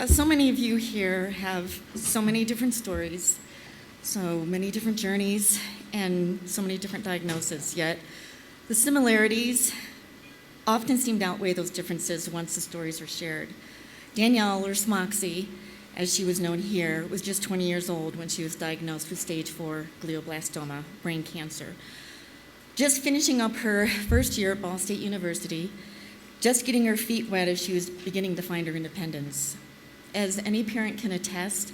So many of you here have so many different stories, so many different journeys, and so many different diagnoses, yet the similarities often seem to outweigh those differences once the stories are shared. Danielle, or Smoxy, as she was known here, was just 20 years old when she was diagnosed with stage 4 glioblastoma, brain cancer. Just finishing up her first year at Ball State University, just getting her feet wet as she was beginning to find her independence. As any parent can attest,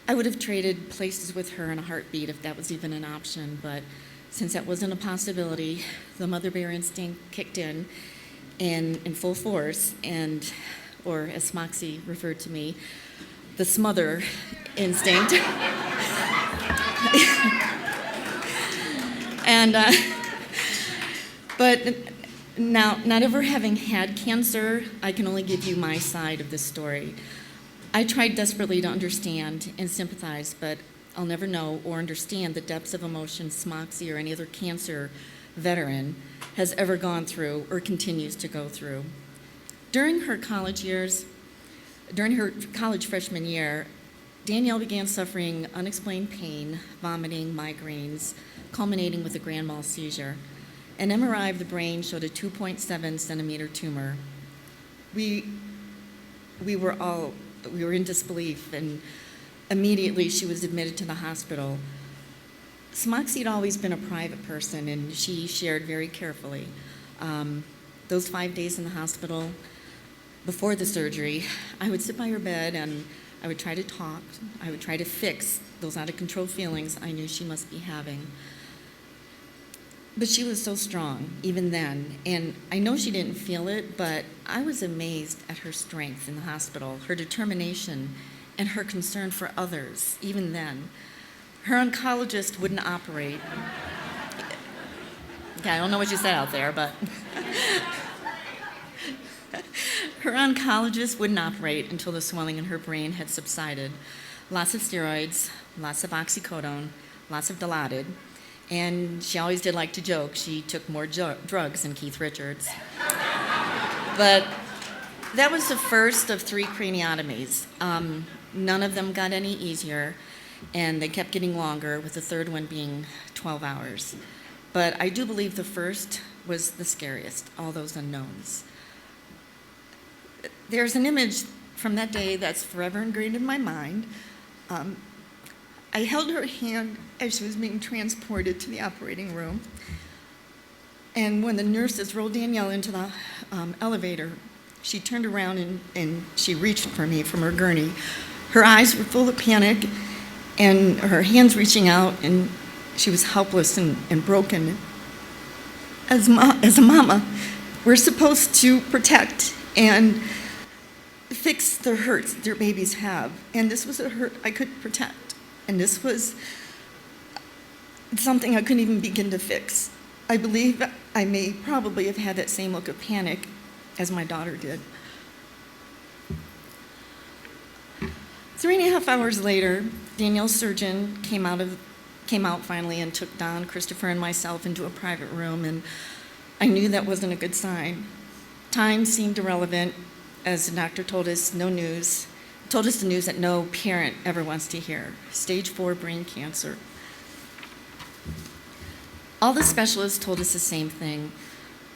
I would have traded places with her in a heartbeat if that was even an option, but since that wasn't a possibility, the mother bear instinct kicked in full force, or as Smoxy referred to me, the smother instinct. But now, not ever having had cancer, I can only give you my side of this story. I tried desperately to understand and sympathize, but I'll never know or understand the depths of emotion Smoxy or any other cancer veteran has ever gone through or continues to go through. During her college freshman year, Danielle began suffering unexplained pain, vomiting, migraines, culminating with a grand mal seizure. An MRI of the brain showed a 2.7 centimeter tumor. We were in disbelief, and immediately she was admitted to the hospital. Smoxy had always been a private person, and she shared very carefully. Those 5 days in the hospital before the surgery, I would sit by her bed and I would try to talk. I would try to fix those out-of-control feelings I knew she must be having. But she was so strong, even then, and I know she didn't feel it, but I was amazed at her strength in the hospital, her determination, and her concern for others, even then. Her oncologist wouldn't operate. Yeah, I don't know what you said out there, but her oncologist wouldn't operate until the swelling in her brain had subsided. Lots of steroids, lots of oxycodone, lots of Dilaudid. And she always did like to joke she took more drugs than Keith Richards. But that was the first of 3 craniotomies. None of them got any easier, and they kept getting longer, with the third one being 12 hours. But I do believe the first was the scariest, all those unknowns. There's an image from that day that's forever ingrained in my mind. I held her hand as she was being transported to the operating room. And when the nurses rolled Danielle into the elevator, she turned around and she reached for me from her gurney. Her eyes were full of panic and her hands reaching out, and she was helpless and broken. As a mama, we're supposed to protect and fix the hurts their babies have. And this was a hurt I couldn't protect. And this was something I couldn't even begin to fix. I believe I may probably have had that same look of panic as my daughter did. 3.5 hours later, Danielle's surgeon came out finally and took Don, Christopher, and myself into a private room, and I knew that wasn't a good sign. Time seemed irrelevant as the doctor told us the news that no parent ever wants to hear: stage 4 brain cancer. All the specialists told us the same thing,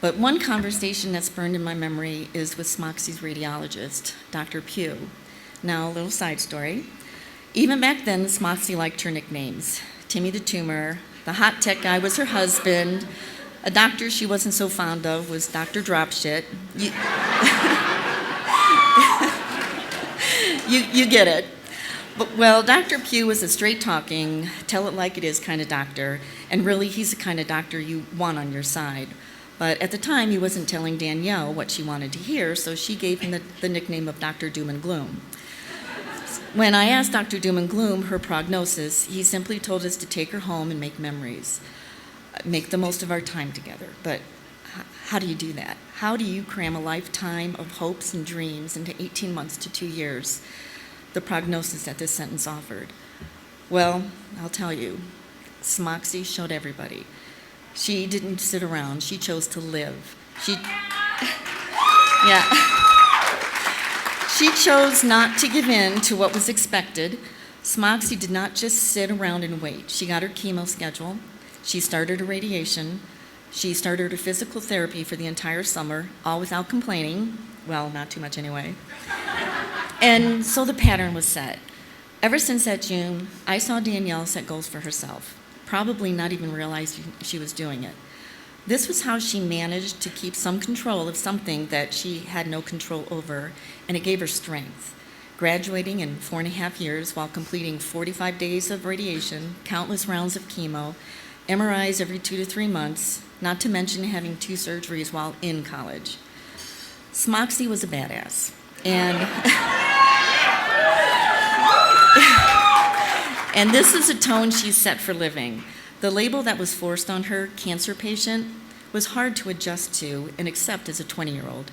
but one conversation that's burned in my memory is with Smoxy's radiologist, Dr. Pugh. Now, a little side story. Even back then, Smoxy liked her nicknames. Timmy the Tumor, the hot tech guy was her husband, a doctor she wasn't so fond of was Dr. Dropshit. You get it. But, well, Dr. Pugh was a straight-talking, tell-it-like-it-is kind of doctor, and really he's the kind of doctor you want on your side. But at the time, he wasn't telling Danielle what she wanted to hear, so she gave him the nickname of Dr. Doom and Gloom. When I asked Dr. Doom and Gloom her prognosis, he simply told us to take her home and make memories, make the most of our time together. But how do you do that? How do you cram a lifetime of hopes and dreams into 18 months to 2 years? The prognosis that this sentence offered. Well, I'll tell you, Smoxy showed everybody. She didn't sit around, she chose to live. She chose not to give in to what was expected. Smoxy did not just sit around and wait. She got her chemo schedule. She started her radiation. She started her physical therapy for the entire summer, all without complaining. Well, not too much anyway. And so the pattern was set. Ever since that June, I saw Danielle set goals for herself, probably not even realizing she was doing it. This was how she managed to keep some control of something that she had no control over, and it gave her strength. Graduating in 4.5 years while completing 45 days of radiation, countless rounds of chemo, MRIs every 2 to 3 months, not to mention having 2 surgeries while in college. Smoxy was a badass. And this is a tone she set for living. The label that was forced on her, cancer patient, was hard to adjust to and accept as a 20-year-old.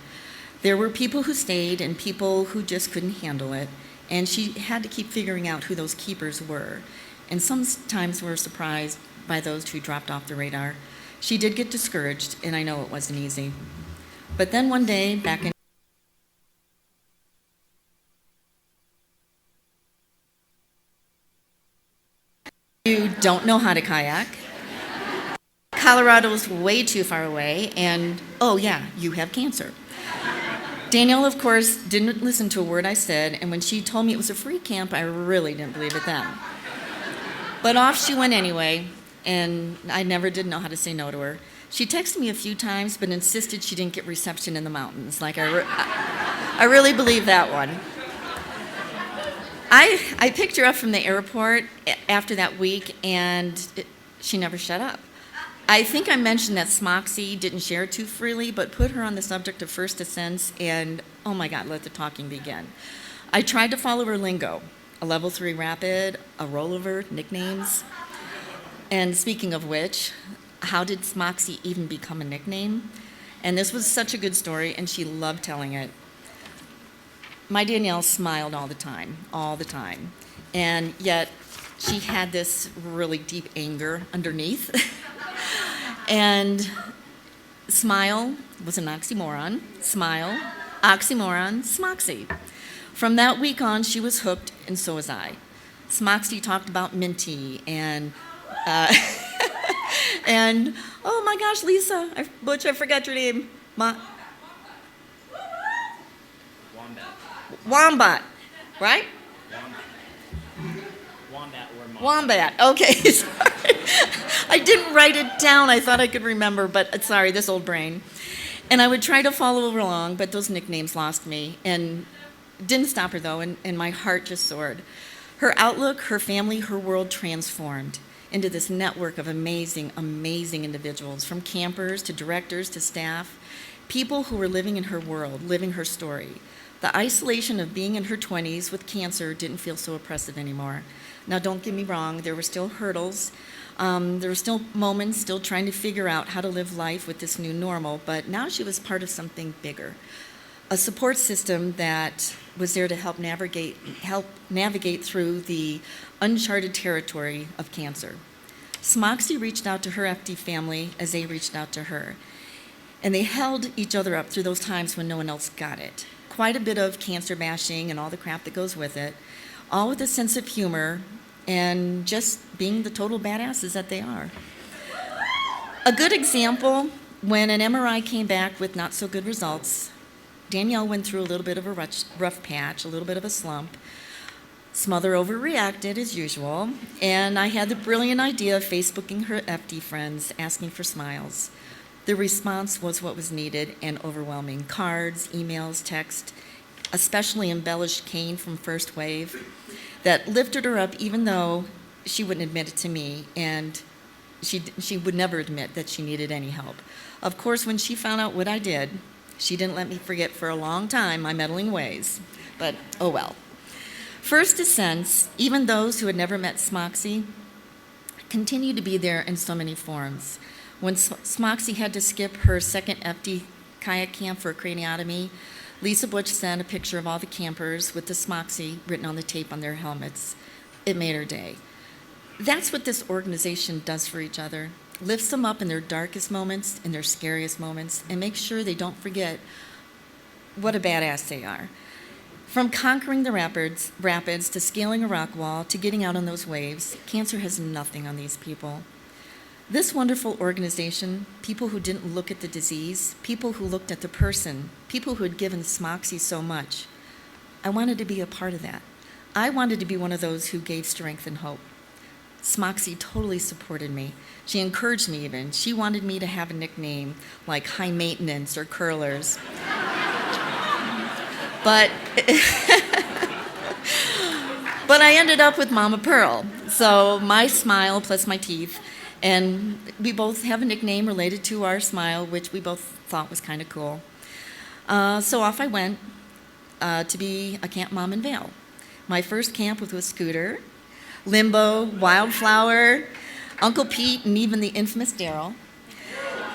There were people who stayed and people who just couldn't handle it, and she had to keep figuring out who those keepers were. And sometimes were surprised by those who dropped off the radar. She did get discouraged, and I know it wasn't easy. But then one day, back in you don't know how to kayak, Colorado's way too far away, and oh yeah, you have cancer. Danielle, of course, didn't listen to a word I said, and when she told me it was a free camp, I really didn't believe it then. But off she went anyway, and I never did know how to say no to her. She texted me a few times, but insisted she didn't get reception in the mountains. Like, I really believe that one. I picked her up from the airport after that week, and she never shut up. I think I mentioned that Smoxy didn't share too freely, but put her on the subject of first ascents, and oh my God, let the talking begin. I tried to follow her lingo, a level 3 rapid, a rollover, nicknames. And speaking of which, how did Smoxy even become a nickname? And this was such a good story, and she loved telling it. My Danielle smiled all the time, and yet she had this really deep anger underneath. And smile was an oxymoron. Smile, oxymoron, Smoxy. From that week on, she was hooked, and so was I. Smoxy talked about Minty and and oh my gosh, Lisa, Butch, I forgot your name. Wombat, right? Wombat. Okay, sorry. I didn't write it down. I thought I could remember, but sorry, this old brain. And I would try to follow her along, but those nicknames lost me. And didn't stop her, though, and my heart just soared. Her outlook, her family, her world transformed into this network of amazing, amazing individuals, from campers to directors to staff, people who were living in her world, living her story. The isolation of being in her 20s with cancer didn't feel so oppressive anymore. Now, don't get me wrong, there were still hurdles. There were still moments, still trying to figure out how to live life with this new normal, but now she was part of something bigger. A support system that was there to help navigate through the uncharted territory of cancer. Smoxy reached out to her FD family as they reached out to her. And they held each other up through those times when no one else got it. Quite a bit of cancer bashing and all the crap that goes with it, all with a sense of humor and just being the total badasses that they are. A good example, when an MRI came back with not so good results, Danielle went through a little bit of a rough patch, a little bit of a slump. Smother overreacted as usual, and I had the brilliant idea of Facebooking her FD friends, asking for smiles. The response was what was needed and overwhelming. Cards, emails, text, especially embellished Kane from First Wave, that lifted her up even though she wouldn't admit it to me, and she would never admit that she needed any help. Of course, when she found out what I did, she didn't let me forget for a long time my meddling ways, but oh well. First Ascents, even those who had never met Smoxy, continued to be there in so many forms. When Smoxy had to skip her second FD kayak camp for a craniotomy, Lisa Butch sent a picture of all the campers with the Smoxy written on the tape on their helmets. It made her day. That's what this organization does for each other. Lifts them up in their darkest moments, in their scariest moments, and makes sure they don't forget what a badass they are. From conquering the rapids to scaling a rock wall to getting out on those waves, cancer has nothing on these people. This wonderful organization, people who didn't look at the disease, people who looked at the person, people who had given Smoxy so much, I wanted to be a part of that. I wanted to be one of those who gave strength and hope. Smoxy totally supported me. She encouraged me even. She wanted me to have a nickname like High Maintenance or Curlers. But I ended up with Mama Pearl. So my smile plus my teeth. And we both have a nickname related to our smile, which we both thought was kind of cool. So off I went to be a camp mom in Vail. My first camp was with Scooter, Limbo, Wildflower, Uncle Pete, and even the infamous Daryl.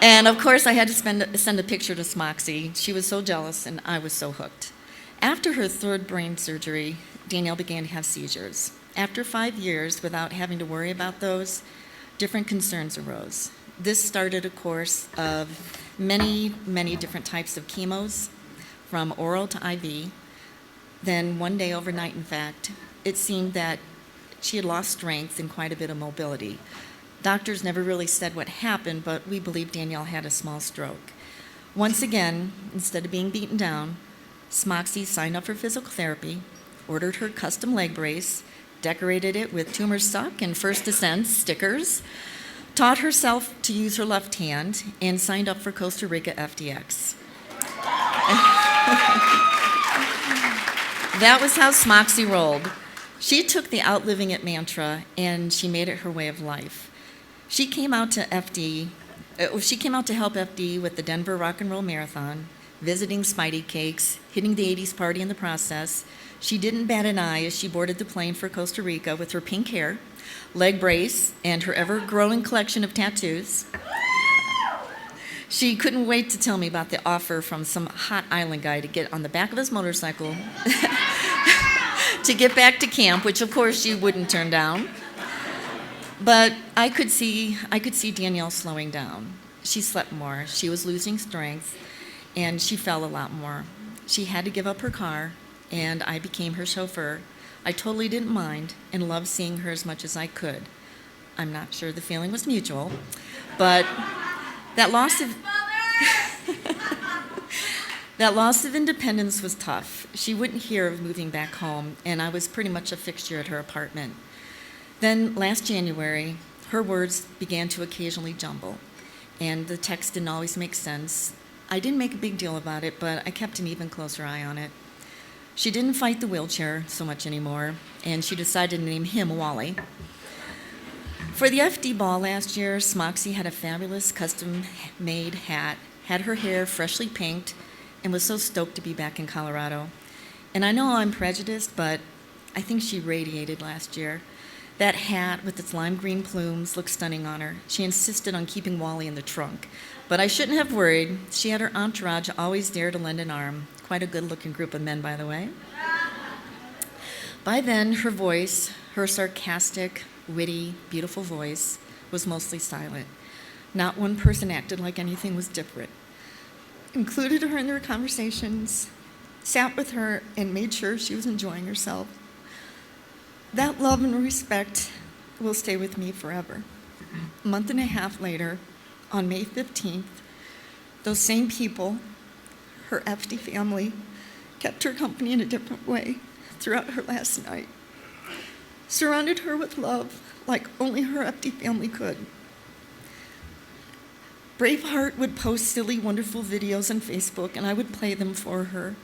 And of course, I had to send a picture to Smoxy. She was so jealous, and I was so hooked. After her third brain surgery, Danielle began to have seizures. After 5 years, without having to worry about those, different concerns arose. This started a course of many, many different types of chemos, from oral to IV. Then one day overnight, in fact, it seemed that she had lost strength and quite a bit of mobility. Doctors never really said what happened, but we believe Danielle had a small stroke. Once again, instead of being beaten down, Smoxy signed up for physical therapy, ordered her custom leg brace, decorated it with tumor suck and first descent stickers, taught herself to use her left hand, and signed up for Costa Rica FDX. That was how Smoxy rolled. She took the outliving it mantra and she made it her way of life. She came out to help FD with the Denver Rock and Roll Marathon, visiting Spidey Cakes, hitting the 80s party in the process. She didn't bat an eye as she boarded the plane for Costa Rica with her pink hair, leg brace, and her ever-growing collection of tattoos. She couldn't wait to tell me about the offer from some hot island guy to get on the back of his motorcycle to get back to camp, which of course she wouldn't turn down. But I could see Danielle slowing down. She slept more, she was losing strength, and she fell a lot more. She had to give up her car, and I became her chauffeur. I totally didn't mind and loved seeing her as much as I could. I'm not sure the feeling was mutual, but that loss of independence was tough. She wouldn't hear of moving back home, and I was pretty much a fixture at her apartment. Then last January, her words began to occasionally jumble, and the text didn't always make sense. I didn't make a big deal about it, but I kept an even closer eye on it. She didn't fight the wheelchair so much anymore, and she decided to name him Wally. For the FD ball last year, Smoxy had a fabulous custom-made hat, had her hair freshly pinked, and was so stoked to be back in Colorado. And I know I'm prejudiced, but I think she radiated last year. That hat with its lime green plumes looked stunning on her. She insisted on keeping Wally in the trunk. But I shouldn't have worried. She had her entourage always there to lend an arm. Quite a good-looking group of men, by the way. By then, her voice, her sarcastic, witty, beautiful voice, was mostly silent. Not one person acted like anything was different. Included her in their conversations, sat with her, and made sure she was enjoying herself. That love and respect will stay with me forever. A month and a half later, on May 15th, those same people, her FD family, kept her company in a different way throughout her last night. Surrounded her with love like only her FD family could. Braveheart would post silly, wonderful videos on Facebook, and I would play them for her.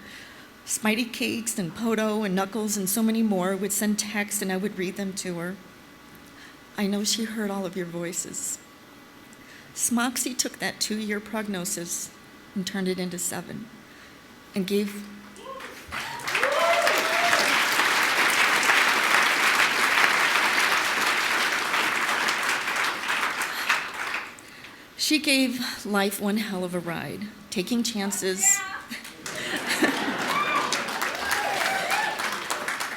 Spidey Cakes and Poto and Knuckles and so many more would send texts, and I would read them to her. I know she heard all of your voices. Smoxy took that 2-year prognosis and turned it into 7, and gave She gave life one hell of a ride, taking chances,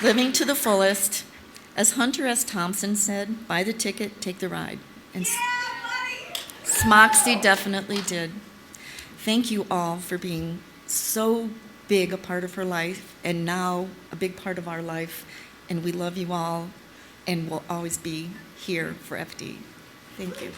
living to the fullest. As Hunter S. Thompson said, buy the ticket, take the ride. And Smoxy definitely did. Thank you all for being so big a part of her life, and now a big part of our life. And we love you all, and will always be here for FD. Thank you.